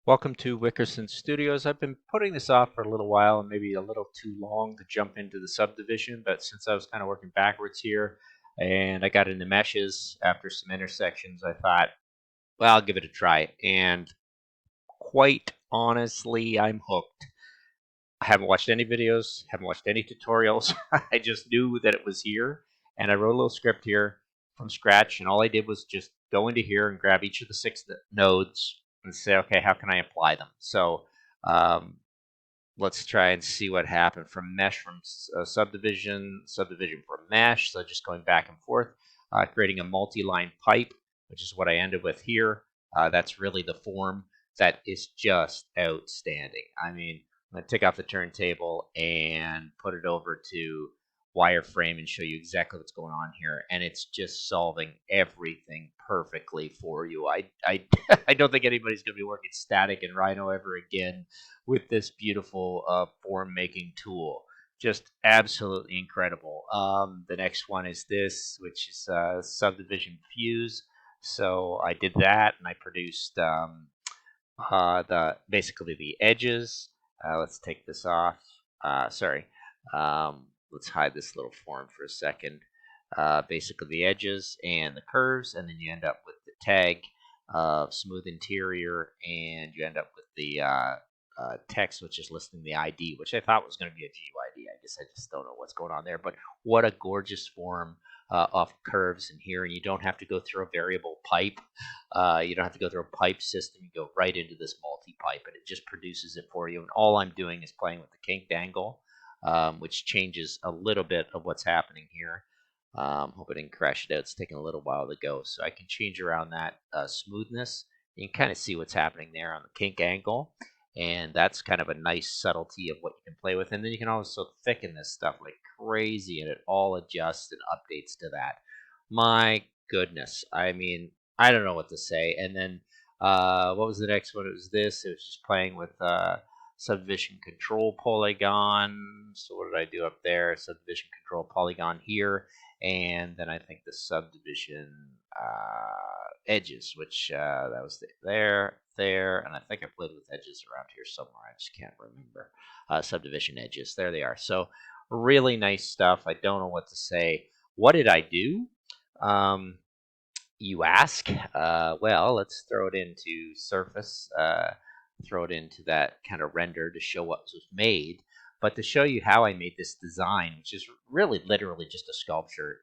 Welcome to Wickerson Studios. I've been putting this off for a little while and maybe a little too long to jump into the subdivision, but since I was kind of working backwards here and I got into meshes after some intersections, I thought, well, I'll give it a try. And quite honestly, I'm hooked. I haven't watched any videos, haven't watched any tutorials. I just knew that it was here, and I wrote a little script here from scratch, and all I did was just go into here and grab each of the six nodes and say, okay, how can I apply them? So um, let's try and see what happened from mesh from subdivision from mesh. So just going back and forth, creating a multi-line pipe, which is what I ended with here. That's really the form that is just outstanding. I mean, I'm going to take off the turntable and put it over to wireframe and show you exactly what's going on here, and it's just solving everything perfectly for you. I I don't think anybody's going to be working static in Rhino ever again with this beautiful form making tool. Just absolutely incredible. The next one is this, which is subdivision fuse. So I did that, and I produced the basically the edges. Let's take this off. Sorry. Let's hide this little form for a second. Basically the edges and the curves, and then you end up with the tag of smooth interior, and you end up with the text, which is listing the ID, which I thought was going to be a GUID. I guess I just don't know what's going on there. But what a gorgeous form of curves in here, and you don't have to go through a variable pipe. You don't have to go through a pipe system. You go right into this multi-pipe, and it just produces it for you. And all I'm doing is playing with the kinked angle, which changes a little bit of what's happening here. Hope I didn't crash it out. It's taking a little while to go, so I can change around that smoothness. You can kind of see what's happening there on the kink angle, and that's kind of a nice subtlety of what you can play with. And then you can also thicken this stuff like crazy, and it all adjusts and updates to that. My goodness, I mean, I don't know what to say. And then what was the next one? It was this. It was just playing with subdivision control polygon. So what did I do up there? Subdivision control polygon here, and then I think the subdivision edges, which that was there, and I think I played with edges around here somewhere. I just can't remember. Subdivision edges, there they are. So really nice stuff. I don't know what to say. What did I do? Um, you ask? Well, let's throw it into Surface, throw it into that kind of render to show what was made. But to show you how I made this design, which is really literally just a sculpture,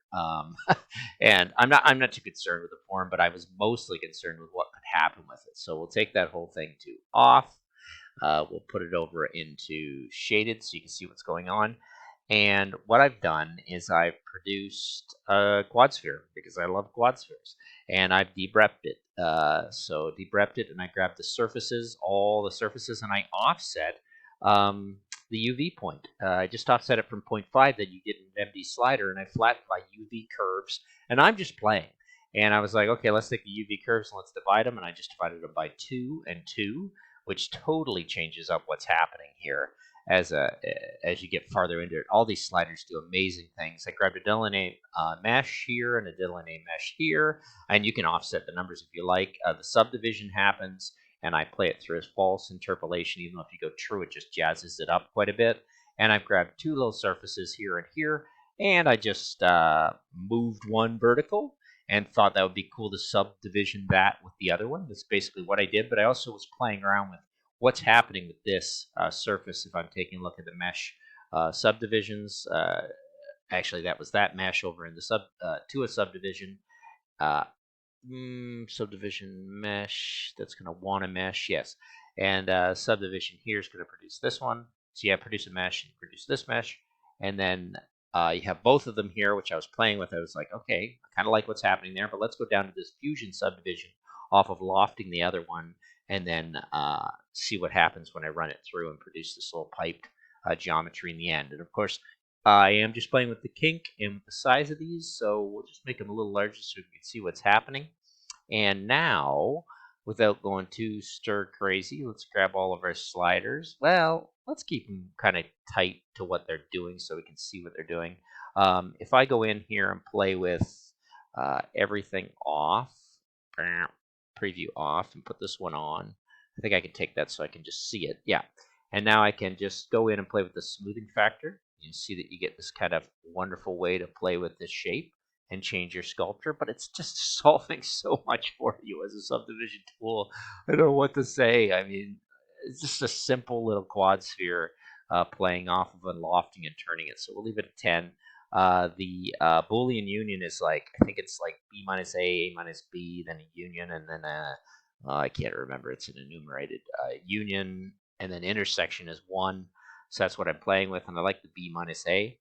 and I'm not too concerned with the form, but I was mostly concerned with what could happen with it. So we'll take that whole thing to off. We'll put it over into shaded so you can see what's going on. And what I've done is I've produced a quad sphere because I love quad spheres, and I've debrepped it. So debrepped it, and I grabbed the surfaces, all the surfaces, and I offset the UV point. I just offset it from 0.5 that you get in an MD slider, and I flattened my UV curves, and I'm just playing. And I was like, okay, let's take the UV curves and let's divide them, and I just divided them by 2 and 2, which totally changes up what's happening here as you get farther into it. All these sliders do amazing things. I grabbed a Delaunay mesh here and a Delaunay mesh here, and you can offset the numbers if you like. The subdivision happens, and I play it through as false interpolation. Even if you go true, it just jazzes it up quite a bit. And I've grabbed two little surfaces here and here, and I just moved one vertical and thought that would be cool to subdivision that with the other one. That's basically what I did, but I also was playing around with what's happening with this surface if I'm taking a look at the mesh subdivisions. Actually, that was that mesh over in the to a subdivision. Uh, Subdivision mesh, that's going to want a mesh, yes. And subdivision here is going to produce this one. So you have produce a mesh and produce this mesh. And then you have both of them here, which I was playing with. I was like, okay, I kind of like what's happening there, but let's go down to this fusion subdivision off of lofting the other one, and then see what happens when I run it through and produce this little piped geometry in the end. And of course, I am just playing with the kink and with the size of these, so we'll just make them a little larger so you can see what's happening. And now, without going too stir crazy, let's grab all of our sliders. Well, let's keep them kind of tight to what they're doing so we can see what they're doing. If I go in here and play with everything off, preview off, and put this one on, I think I can take that so I can just see it. Yeah. And now I can just go in and play with the smoothing factor. You see that you get this kind of wonderful way to play with this shape and change your sculpture, but it's just solving so much for you as a subdivision tool. I don't know what to say. I mean, it's just a simple little quad sphere playing off of and lofting and turning it. So we'll leave it at 10. The Boolean union is like, I think it's like B minus A minus B, then a union, and then I can't remember. It's an enumerated union, and then intersection is 1. So that's what I'm playing with, and I like the B minus A.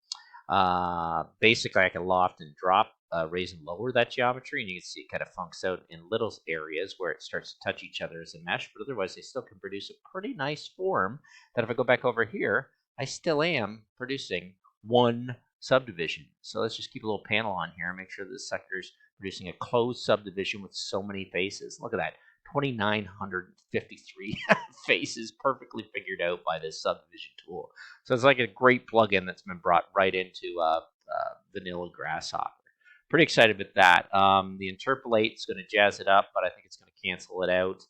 Basically, I can loft and drop, raise and lower that geometry, and you can see it kind of funks out in little areas where it starts to touch each other as a mesh, but otherwise they still can produce a pretty nice form that if I go back over here, I still am producing one subdivision. So let's just keep a little panel on here and make sure the sector is producing a closed subdivision with so many faces. Look at that. 2,953 faces perfectly figured out by this subdivision tool. So it's like a great plugin that's been brought right into vanilla Grasshopper. Pretty excited with that. The interpolate is going to jazz it up, but I think it's going to cancel it out.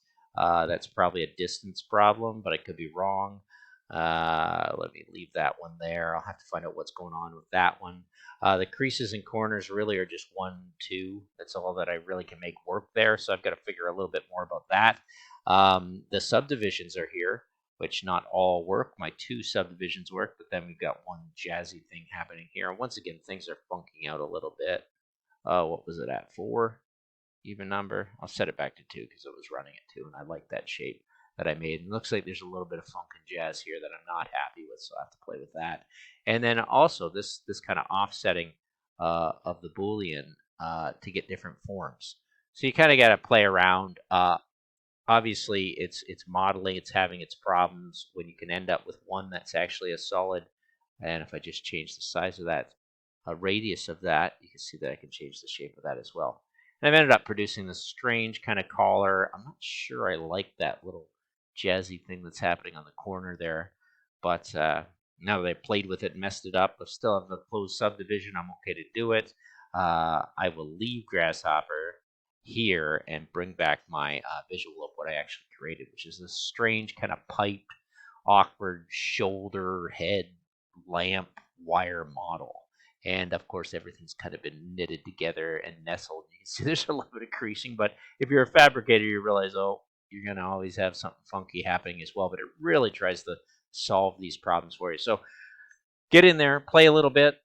That's probably a distance problem, but I could be wrong. Let me leave that one there. I'll have to find out what's going on with that one. The creases and corners really are just 1, 2. That's all that I really can make work there. So I've got to figure a little bit more about that. The subdivisions are here, which not all work. My 2 subdivisions work, but then we've got one jazzy thing happening here. And once again, things are funking out a little bit. What was it at? 4? Even number. I'll set it back to 2 because it was running at 2, and I like that shape that I made. It looks like there's a little bit of funk and jazz here that I'm not happy with, so I have to play with that. And then also this kind of offsetting of the Boolean to get different forms. So you kind of got to play around. Obviously, it's modeling. It's having its problems when you can end up with one that's actually a solid. And if I just change the size of that, radius of that, you can see that I can change the shape of that as well. And I've ended up producing this strange kind of collar. I'm not sure I like that little jazzy thing that's happening on the corner there. But now that I played with it and messed it up, I still have the closed subdivision. I'm okay to do it. I will leave Grasshopper here and bring back my visual of what I actually created, which is this strange kind of piped, awkward shoulder head lamp wire model. And of course, everything's kind of been knitted together and nestled. You can see there's a little bit of creasing, but if you're a fabricator, you realize, oh, you're going to always have something funky happening as well. But it really tries to solve these problems for you. So get in there, play a little bit,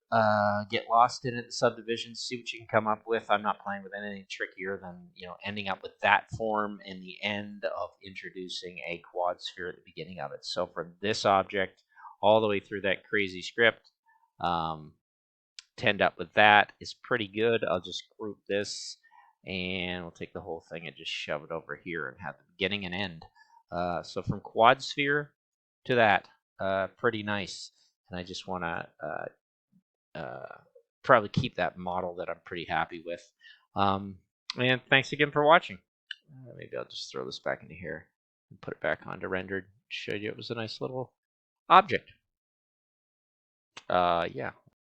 get lost in it, the subdivisions, see what you can come up with. I'm not playing with anything trickier than ending up with that form in the end of introducing a quad sphere at the beginning of it. So from this object all the way through that crazy script, to end up with that is pretty good. I'll just group this, and we'll take the whole thing and just shove it over here and have the beginning and end. So from quad sphere to that, pretty nice. And I just want to probably keep that model that I'm pretty happy with. And thanks again for watching. Maybe I'll just throw this back into here and put it back onto rendered. Show you it was a nice little object. Yeah.